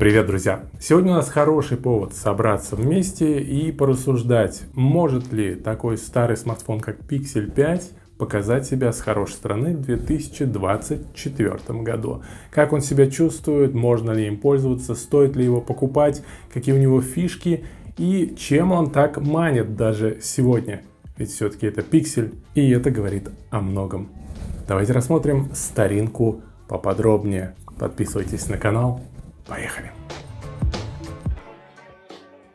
Привет, друзья! Сегодня у нас хороший повод собраться вместе и порассуждать, может ли такой старый смартфон, как Pixel 5, показать себя с хорошей стороны в 2024 году. Как он себя чувствует, можно ли им пользоваться, стоит ли его покупать, какие у него фишки и чем он так манит даже сегодня. Ведь все-таки это Pixel, и это говорит о многом. Давайте рассмотрим старинку поподробнее. Подписывайтесь на канал. Поехали!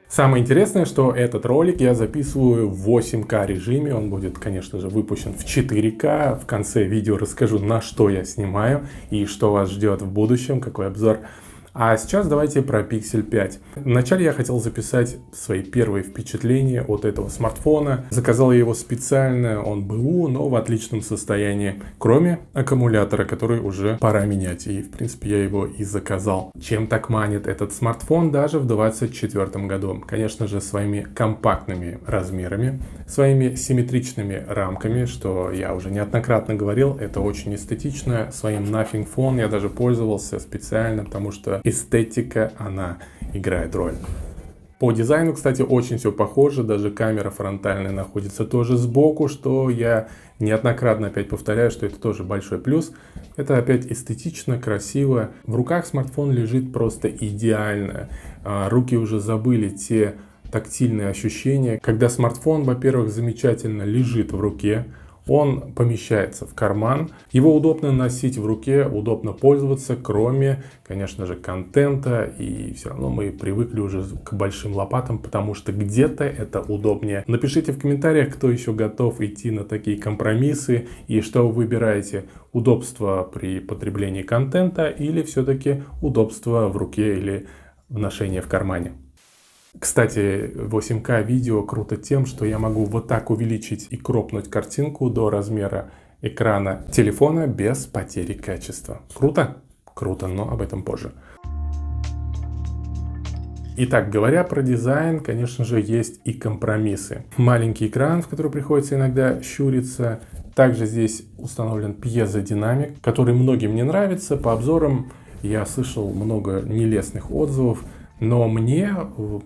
Самое интересное, что этот ролик я записываю в 8К режиме. Он будет, конечно же, выпущен в 4К. В конце видео расскажу, на что я снимаю и что вас ждет в будущем, какой обзор. А сейчас давайте про Pixel 5. Вначале я хотел записать свои первые впечатления от этого смартфона. Заказал я его специально, он БУ, но в отличном состоянии. Кроме аккумулятора, который уже пора менять. И в принципе я его и заказал. Чем так манит этот смартфон даже в 2024 году? Конечно же, своими компактными размерами, своими симметричными рамками, что я уже неоднократно говорил, это очень эстетично. Своим Nothing Phone я даже пользовался специально, потому что эстетика, она играет роль. По дизайну, кстати, очень все похоже, даже камера фронтальная находится тоже сбоку, что я неоднократно опять повторяю, что это тоже большой плюс. Это опять эстетично, красиво. В руках смартфон лежит просто идеально. Руки уже забыли те тактильные ощущения, когда смартфон, во-первых, замечательно лежит в руке. Он помещается в карман, его удобно носить в руке, удобно пользоваться, кроме, конечно же, контента. И все равно мы привыкли уже к большим лопатам, потому что где-то это удобнее. Напишите в комментариях, кто еще готов идти на такие компромиссы и что вы выбираете: удобство при потреблении контента или все-таки удобство в руке или в ношении в кармане. Кстати, 8К видео круто тем, что я могу вот так увеличить и кропнуть картинку до размера экрана телефона без потери качества. Круто? Круто, но об этом позже. Итак, говоря про дизайн, конечно же, есть и компромиссы. Маленький экран, в который приходится иногда щуриться. Также здесь установлен пьезодинамик, который многим не нравится. По обзорам я слышал много нелестных отзывов. Но мне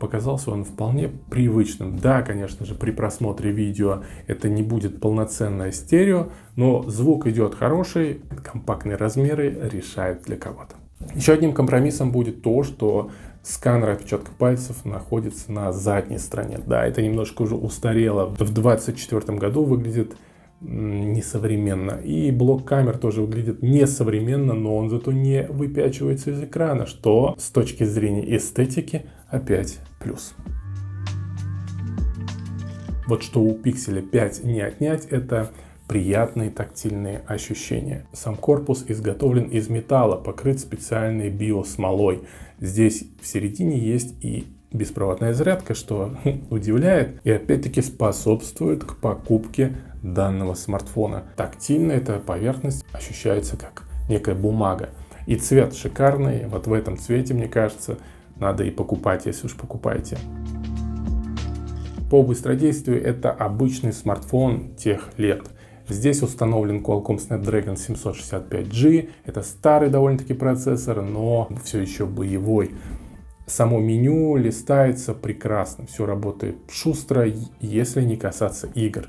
показался он вполне привычным. Да, конечно же, при просмотре видео это не будет полноценное стерео, но звук идет хороший, компактные размеры решают для кого-то. Еще одним компромиссом будет то, что сканер отпечатка пальцев находится на задней стороне. Да, это немножко уже устарело. В 2024 году выглядит несовременно. И блок камер тоже выглядит несовременно, но он зато не выпячивается из экрана, что с точки зрения эстетики опять плюс. Вот что у Pixel 5 не отнять, это приятные тактильные ощущения. Сам корпус изготовлен из металла, покрыт специальной биосмолой. Здесь в середине есть и беспроводная зарядка, что удивляет и опять-таки способствует к покупке данного смартфона. Тактильно эта поверхность ощущается как некая бумага. И цвет шикарный. Вот в этом цвете, мне кажется, надо и покупать, если уж покупаете. По быстродействию это обычный смартфон тех лет. Здесь установлен Qualcomm Snapdragon 765G. Это старый довольно-таки процессор, но все еще боевой. Само меню листается прекрасно, все работает шустро, если не касаться игр.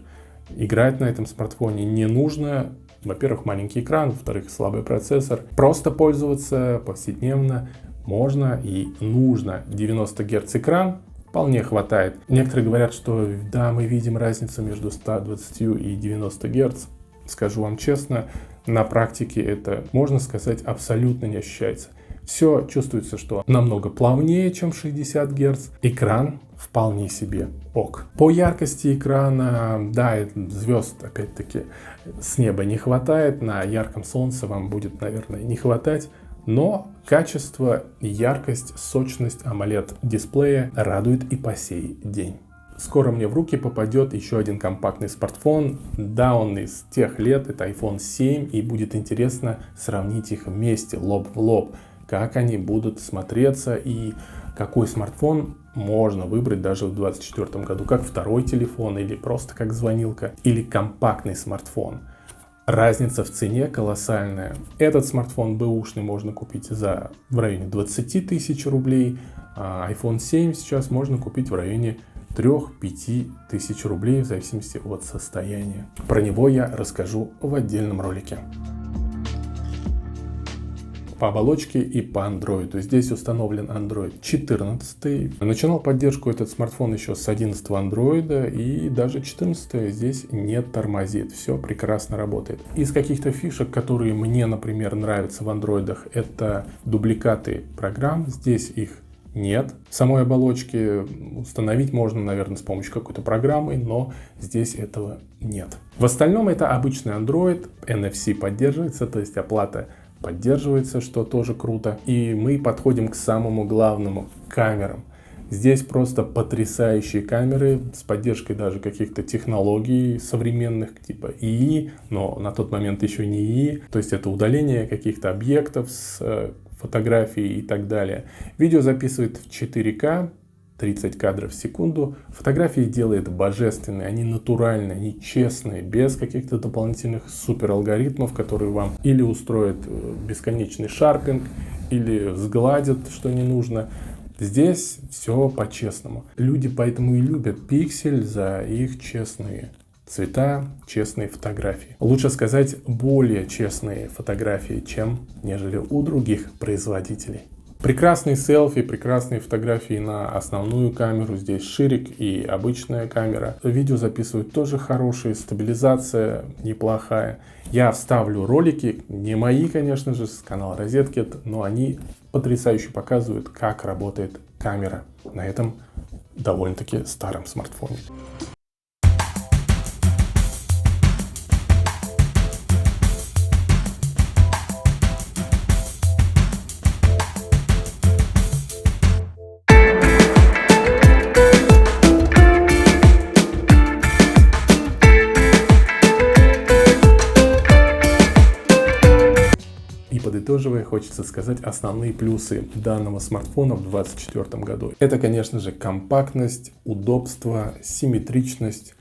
Играть на этом смартфоне не нужно. Во-первых, маленький экран, во-вторых, слабый процессор. Просто пользоваться повседневно можно и нужно. 90 Гц экран вполне хватает. Некоторые говорят, что да, мы видим разницу между 120 и 90 Гц. Скажу вам честно, на практике это, можно сказать, абсолютно не ощущается. Все чувствуется, что намного плавнее, чем 60 Гц. Экран вполне себе ок. По яркости экрана, да, звезд опять-таки с неба не хватает. На ярком солнце вам будет, наверное, не хватать. Но качество, яркость, сочность AMOLED дисплея радует и по сей день. Скоро мне в руки попадет еще один компактный смартфон. Да, он из тех лет, это iPhone 7, и будет интересно сравнить их вместе, лоб в лоб. Как они будут смотреться и какой смартфон можно выбрать даже в 2024 году, как второй телефон или просто как звонилка, или компактный смартфон. Разница в цене колоссальная. Этот смартфон бэушный можно купить в районе 20 тысяч рублей, а iPhone 7 сейчас можно купить в районе 3-5 тысяч рублей в зависимости от состояния. Про него я расскажу в отдельном ролике. По оболочке и по Android. Здесь установлен Android 14. Начинал поддержку этот смартфон еще с 11 Android, и даже 14 здесь не тормозит. Все прекрасно работает. Из каких-то фишек, которые мне, например, нравятся в андроидах, это дубликаты программ. Здесь их нет. В самой оболочке установить можно, наверное, с помощью какой-то программы, но здесь этого нет. В остальном это обычный Android, NFC поддерживается, то есть оплата поддерживается, что тоже круто. И мы подходим к самому главному – камерам. Здесь просто потрясающие камеры с поддержкой даже каких-то технологий современных, типа ИИ, но на тот момент еще не ИИ. То есть это удаление каких-то объектов с фотографий и так далее. Видео записывает в 4К, 30 кадров в секунду. Фотографии делает божественные, они натуральные, они честные, без каких-то дополнительных супер алгоритмов, которые вам или устроят бесконечный шарпинг, или сгладят, что не нужно. Здесь все по-честному. Люди поэтому и любят Pixel за их честные цвета, честные фотографии. Лучше сказать, более честные фотографии, нежели у других производителей. Прекрасные селфи, прекрасные фотографии на основную камеру. Здесь ширик и обычная камера. Видео записывают тоже хорошие, стабилизация неплохая. Я вставлю ролики, не мои, конечно же, с канала Розеткед, но они потрясающе показывают, как работает камера на этом довольно-таки старом смартфоне. Подытоживая, хочется сказать основные плюсы данного смартфона в 2024 году. Это, конечно же, компактность, удобство, симметричность,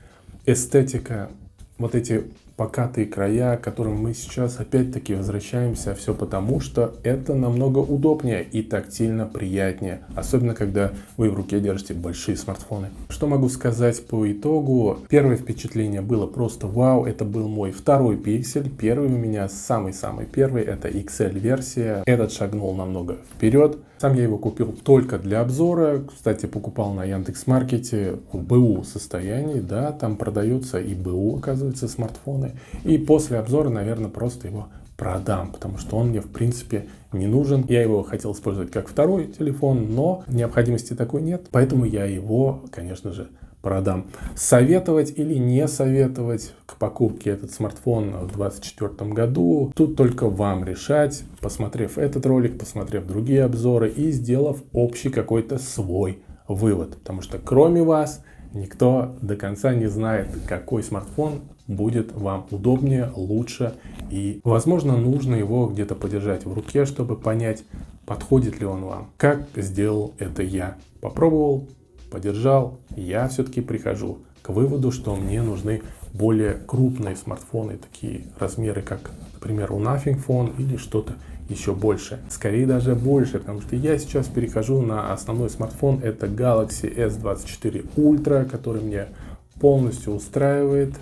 эстетика, вот эти покатые края, к которым мы сейчас опять-таки возвращаемся, все потому, что это намного удобнее и тактильно приятнее, особенно когда вы в руке держите большие смартфоны. Что могу сказать по итогу? Первое впечатление было просто вау, это был мой второй Pixel, первый у меня, самый-самый первый, это XL-версия, этот шагнул намного вперед. Сам я его купил только для обзора, кстати, покупал на Яндекс.Маркете в БУ состоянии, да, там продаются и БУ, оказывается, смартфоны. И после обзора, наверное, просто его продам, потому что он мне, в принципе, не нужен. Я его хотел использовать как второй телефон, но необходимости такой нет, поэтому я его, конечно же, продам. Советовать или не советовать к покупке этот смартфон в 2024 году, тут только вам решать, посмотрев этот ролик, посмотрев другие обзоры и сделав общий какой-то свой вывод. Потому что кроме вас никто до конца не знает, какой смартфон будет вам удобнее, лучше. И, возможно, нужно его где-то подержать в руке, чтобы понять, подходит ли он вам. Как сделал это я. Попробовал, подержал, я все-таки прихожу к выводу, что мне нужны более крупные смартфоны, такие размеры, как, например, у Nothing Phone или что-то еще больше. Скорее даже больше, потому что я сейчас перехожу на основной смартфон, это Galaxy S24 Ultra, который мне полностью устраивает.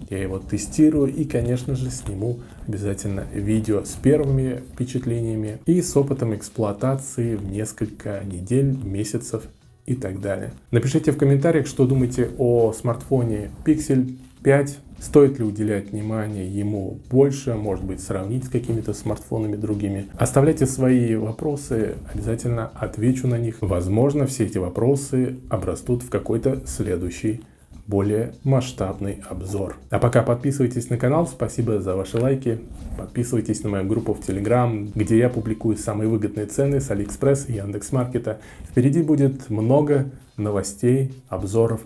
Я его тестирую и, конечно же, сниму обязательно видео с первыми впечатлениями и с опытом эксплуатации в несколько недель, месяцев и так далее. Напишите в комментариях, что думаете о смартфоне Pixel 5. Стоит ли уделять внимание ему больше, может быть, сравнить с какими-то смартфонами другими. Оставляйте свои вопросы, обязательно отвечу на них. Возможно, все эти вопросы обрастут в какой-то следующий, более масштабный обзор. А пока подписывайтесь на канал, спасибо за ваши лайки. Подписывайтесь на мою группу в Telegram, где я публикую самые выгодные цены с Алиэкспресс и Яндекс.Маркета. Впереди будет много новостей, обзоров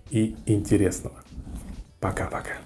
и интересного. Пока-пока.